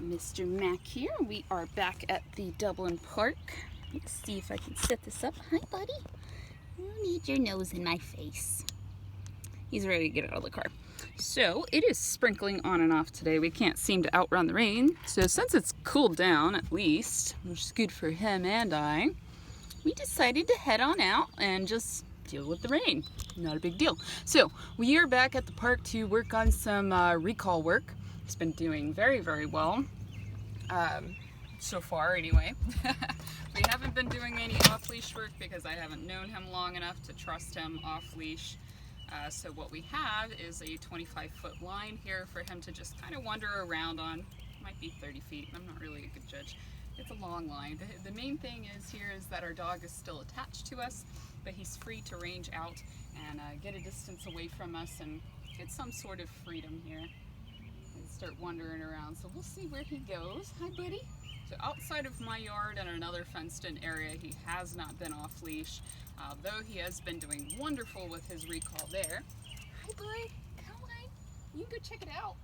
Mr. Mac here. We are back at the Dublin Park. Let's see if I can set this up. Hi, buddy. You don't need your nose in my face. He's ready to get out of the car. So it is sprinkling on and off today. We can't seem to outrun the rain. So since it's cooled down at least, which is good for him and I, we decided to head on out and just deal with the rain. Not a big deal. So we are back at the park to work on some recall work. He's been doing very, very well. So far anyway. We haven't been doing any off-leash work because I haven't known him long enough to trust him off-leash. So what we have is a 25-foot line here for him to just kind of wander around on. Might be 30 feet, I'm not really a good judge. It's a long line. The main thing is here is that our dog is still attached to us, but he's free to range out and get a distance away from us and get some sort of freedom here and start wandering around. So we'll see where he goes. Hi, buddy. So outside of my yard and another fenced-in area, he has not been off leash, though he has been doing wonderful with his recall there. Hi, boy. Come on. You can go check it out.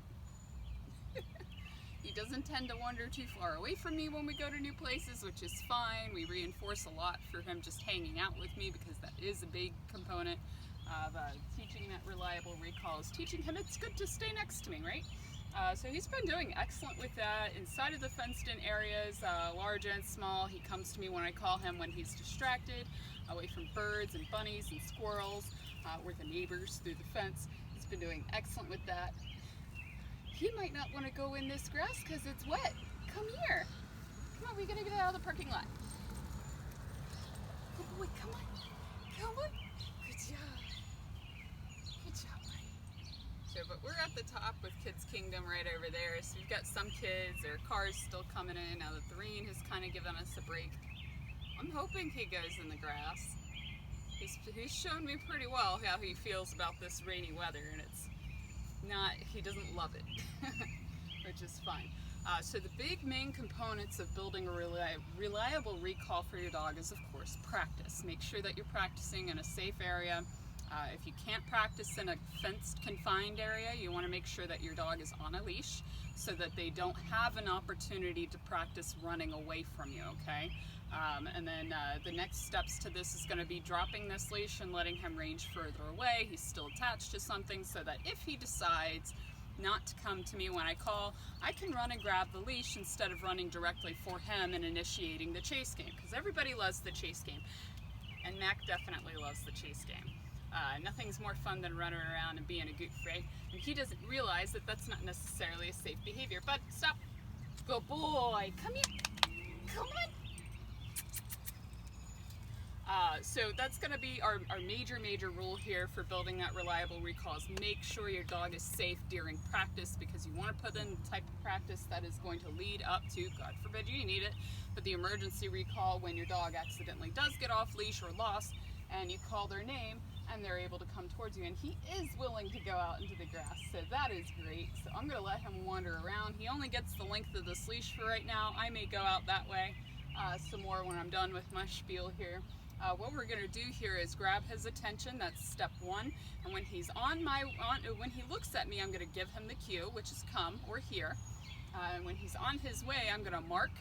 He doesn't tend to wander too far away from me when we go to new places, which is fine. We reinforce a lot for him just hanging out with me because that is a big component of teaching that reliable recall, is teaching him it's good to stay next to me, right? So he's been doing excellent with that. Inside of the fenced-in areas, large and small, he comes to me when I call him when he's distracted, away from birds and bunnies and squirrels, or the neighbors through the fence. He's been doing excellent with that. He might not want to go in this grass because it's wet. Come here. Come on, we're going to get out of the parking lot. Good boy, come on. Come on. Good job. Good job, buddy. So, but we're at the top with Kids Kingdom right over there. So we've got some kids, there are cars still coming in now that the rain has kind of given us a break. I'm hoping he goes in the grass. He's shown me pretty well how he feels about this rainy weather, and it's not, he doesn't love it, which is fine. So the big main components of building a reliable recall for your dog is, of course, practice. Make sure that you're practicing in a safe area. If you can't practice in a fenced, confined area, you want to make sure that your dog is on a leash so that they don't have an opportunity to practice running away from you, okay? And then the next steps to this is going to be dropping this leash and letting him range further away. He's still attached to something so that if he decides not to come to me when I call, I can run and grab the leash instead of running directly for him and initiating the chase game, because everybody loves the chase game, and Mac definitely loves the chase game. Nothing's more fun than running around and being a goof, right? And he doesn't realize that that's not necessarily a safe behavior. But stop. Good boy. Come here. Come on. So that's going to be our major rule here for building that reliable recall, is make sure your dog is safe during practice, because you want to put in the type of practice that is going to lead up to, God forbid you need it, but the emergency recall when your dog accidentally does get off leash or lost and you call their name and they're able to come towards you. And he is willing to go out into the grass, so that is great. So I'm going to let him wander around. He only gets the length of this leash for right now. I may go out that way some more when I'm done with my spiel here. What we're going to do here is grab his attention. That's step one. And when he's when he looks at me, I'm going to give him the cue, which is come or here. And when he's on his way, I'm going to mark.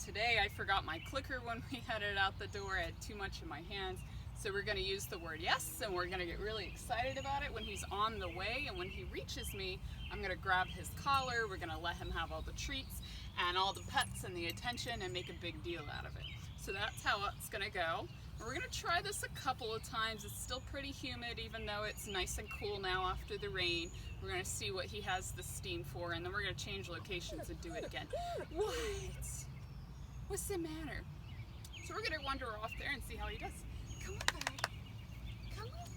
Today I forgot my clicker when we headed out the door. I had too much in my hands. So we're going to use the word yes, and we're going to get really excited about it when he's on the way. And when he reaches me, I'm going to grab his collar. We're going to let him have all the treats and all the pets and the attention and make a big deal out of it. So that's how it's going to go. And we're going to try this a couple of times. It's still pretty humid, even though it's nice and cool now after the rain. We're going to see what he has the steam for, and then we're going to change locations and do it again. What? What's the matter? So we're going to wander off there and see how he does. Come on, buddy. Come on.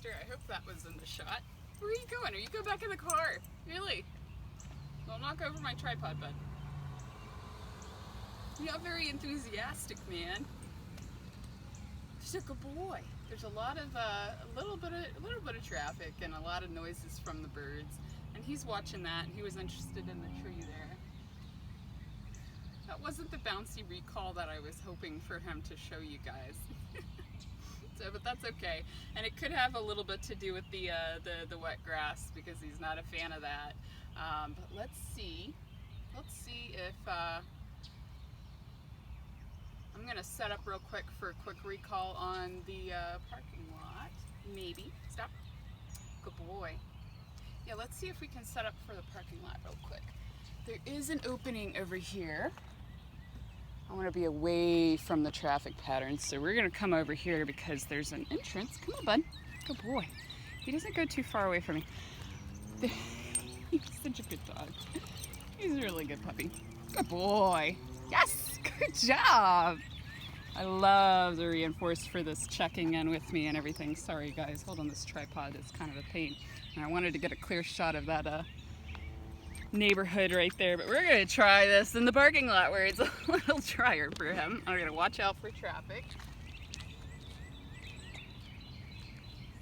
Buster. I hope that was in the shot. Where are you going? Are you going back in the car? Really? Don't knock over my tripod, bud. You're not very enthusiastic, man. You're a good boy. There's a lot of a little bit of traffic and a lot of noises from the birds, and he's watching that. And he was interested in the tree there. That wasn't the bouncy recall that I was hoping for him to show you guys. So, but that's okay. And it could have a little bit to do with the wet grass because he's not a fan of that. But let's see if I'm gonna set up real quick for a quick recall on the parking lot. Maybe. Stop. Good boy. Yeah, let's see if we can set up for the parking lot real quick. There is an opening over here. I want to be away from the traffic patterns, so we're going to come over here because there's an entrance. Come on, bud. Good boy. He doesn't go too far away from me. He's such a good dog. He's a really good puppy. Good boy. Yes, good job. I love the reinforced for this checking in with me and everything. Sorry, guys. Hold on, this tripod is kind of a pain. And I wanted to get a clear shot of that neighborhood right there, but we're gonna try this in the parking lot where it's a little drier for him. I'm gonna watch out for traffic.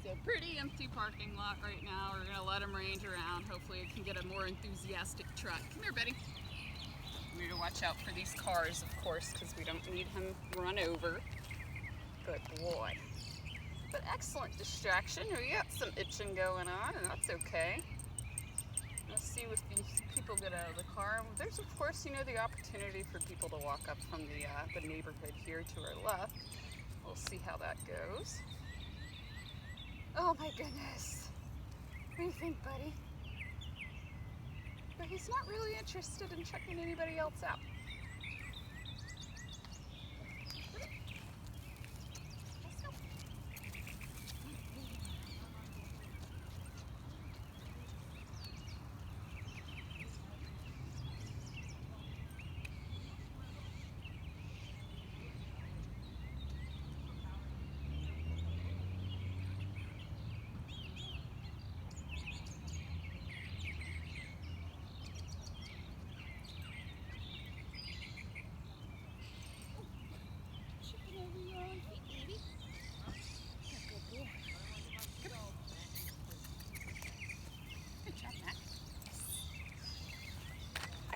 So pretty empty parking lot right now. We're gonna let him range around. Hopefully we can get a more enthusiastic truck. Come here, Betty. We're gonna watch out for these cars, of course, because we don't need him run over. Good boy. But excellent distraction. We got some itching going on, and that's okay. Let's see if these people get out of the car. There's, of course, the opportunity for people to walk up from the neighborhood here to our left. We'll see how that goes. Oh my goodness. What do you think, buddy? But he's not really interested in checking anybody else out.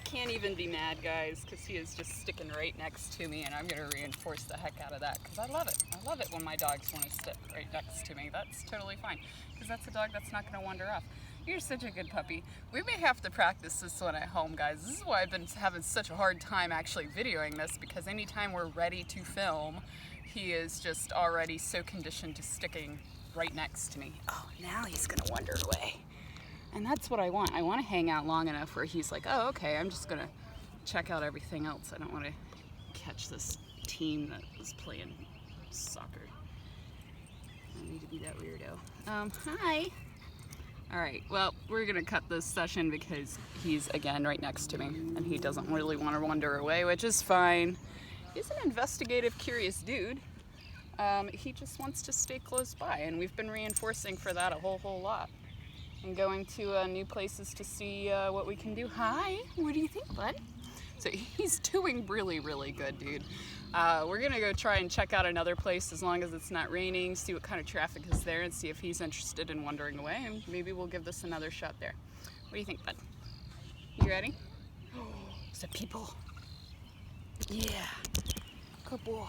Can't even be mad, guys, because he is just sticking right next to me, and I'm going to reinforce the heck out of that because I love it. I love it when my dogs want to stick right next to me. That's totally fine because that's a dog that's not going to wander off. You're such a good puppy. We may have to practice this one at home, guys. This is why I've been having such a hard time actually videoing this, because anytime we're ready to film, he is just already so conditioned to sticking right next to me. Oh, now he's going to wander away. And that's what I want. I want to hang out long enough where he's like, oh, okay, I'm just going to check out everything else. I don't want to catch this team that is playing soccer. I don't need to be that weirdo. Hi. All right, well, we're going to cut this session because he's, again, right next to me, and he doesn't really want to wander away, which is fine. He's an investigative, curious dude. He just wants to stay close by, and we've been reinforcing for that a whole lot. And going to new places to see what we can do. Hi, what do you think, bud? So he's doing really, really good, dude. We're gonna go try and check out another place as long as it's not raining, see what kind of traffic is there, and see if he's interested in wandering away, and maybe we'll give this another shot there. What do you think, bud? You ready? Oh, some people. Yeah, good boy.